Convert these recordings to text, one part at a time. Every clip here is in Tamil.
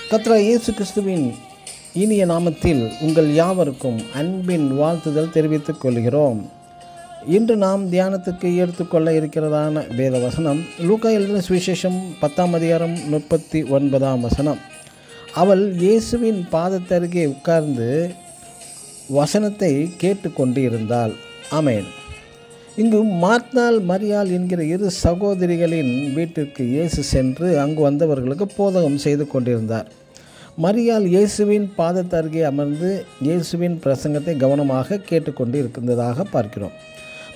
கர்த்தராகிய இயேசு கிறிஸ்துவின் இனிய நாமத்தில் உங்கள் யாவருக்கும் அன்பின் வாழ்த்துதல் தெரிவித்துக் கொள்கிறோம். இன்று நாம் தியானத்துக்கு எடுத்துக்கொள்ள இருக்கிறதான வேத வசனம் லூக்கா எழுதின சுவிசேஷம் 10ஆம் அதிகாரம் 39ஆம் வசனம். அவள் இயேசுவின் பாதத்தருகே உட்கார்ந்து வசனத்தை கேட்டுக்கொண்டு இருந்தாள். ஆமென். இங்கு மார்த்தாள் மரியாள் என்கிற இரு சகோதரிகளின் வீட்டிற்கு இயேசு சென்று அங்கு வந்தவர்களுக்கு போதகம் செய்து கொண்டிருந்தார். மரியாள் இயேசுவின் பாதத்தருகே அமர்ந்து இயேசுவின் பிரசங்கத்தை கவனமாக கேட்டுக்கொண்டு இருந்ததாக பார்க்கிறோம்.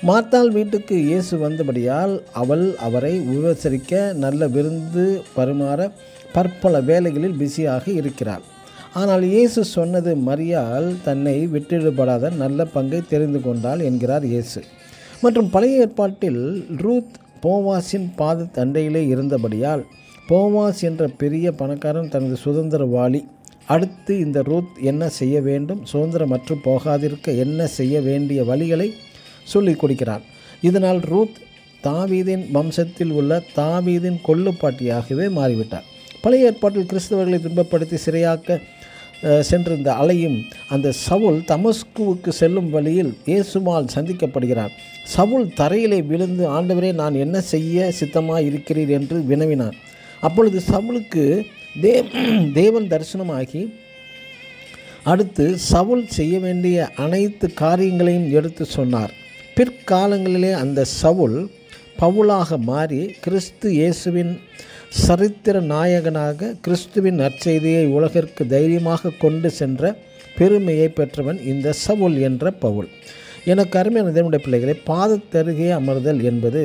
மார்த்தாள் வீட்டுக்கு இயேசு வந்தபடியால் அவள் அவரை உபசரிக்க நல்ல விருந்து பரிமாற பற்பல வேலைகளில் பிஸியாக இருக்கிறாள். ஆனால் இயேசு சொன்னது மரியாள் தன்னை விட்டுவிடப்படாத நல்ல பங்கை தெரிந்து கொண்டாள் என்கிறார் இயேசு. மற்றும் பழைய ஏற்பாட்டில் ரூத் போவாஸின் பாத தண்டையிலே இருந்தபடியால் போவாஸ் என்ற பெரிய பணக்காரன் தனது சுதந்திரவாளி. அடுத்து இந்த ரூத் என்ன செய்ய வேண்டும், சுதந்திரமற்று போகாதிருக்க என்ன செய்ய வேண்டிய வழிகளை சொல்லிக் கொடுக்கிறார். இதனால் ரூத் தாவீதின் வம்சத்தில் உள்ள தாவீதின் கொள்ளுப்பாட்டியாகவே மாறிவிட்டார். பழைய ஏற்பாட்டில் கிறிஸ்தவர்களை துன்பப்படுத்தி சிறையாக்க சென்றிருந்த அலையும் அந்த சவுல் தமஸ்குவுக்கு செல்லும் வழியில் இயேசுவால் சந்திக்கப்படுகிறார். சவுல் தரையிலே விழுந்து, ஆண்டவரே, நான் என்ன செய்ய சித்தமாக இருக்கிறீர் என்று வினவினார். அப்பொழுது சவுலுக்கு தேவன் தரிசனமாகி அடுத்து சவுல் செய்ய வேண்டிய அனைத்து காரியங்களையும் எடுத்து சொன்னார். பிற்காலங்களிலே அந்த சவுல் பவுலாக மாறி கிறிஸ்து இயேசுவின் சரித்திர நாயகனாக கிறிஸ்துவின் நற்செய்தியை உலகிற்கு தைரியமாக கொண்டு சென்ற பெருமையை பெற்றவன் இந்த சவுல் என்ற பவுல். எனக்கு அருமையான தேவனுடைய பிள்ளைகளை, பாதத்தருகே அமர்தல் என்பது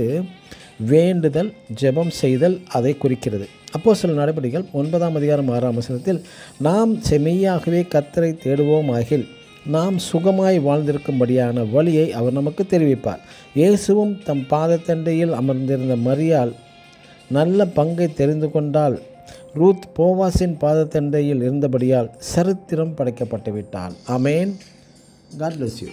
வேண்டுதல், ஜெபம் செய்தல் அதை குறிக்கிறது. அப்போஸ்தலர் நடபடிகள் 9ஆம் அதிகாரம் 6ஆம் வசனத்தில், நாம் மெய்யாகவே கர்த்தரை தேடுவோம் ஆகில் நாம் சுகமாய் வாழ்ந்திருக்கும்படியான வழியை அவர் நமக்கு தெரிவிப்பார். இயேசுவும் தம் பாதத்தண்டையில் அமர்ந்திருந்த மரியாள் நல்ல பங்கை தெரிந்து கொண்டால் ரூத் போவாஸின் பாதத்தண்டையில் இருந்தபடியால் சரித்திரம் படைக்கப்பட்டு விட்டாள். ஆமென். God bless you.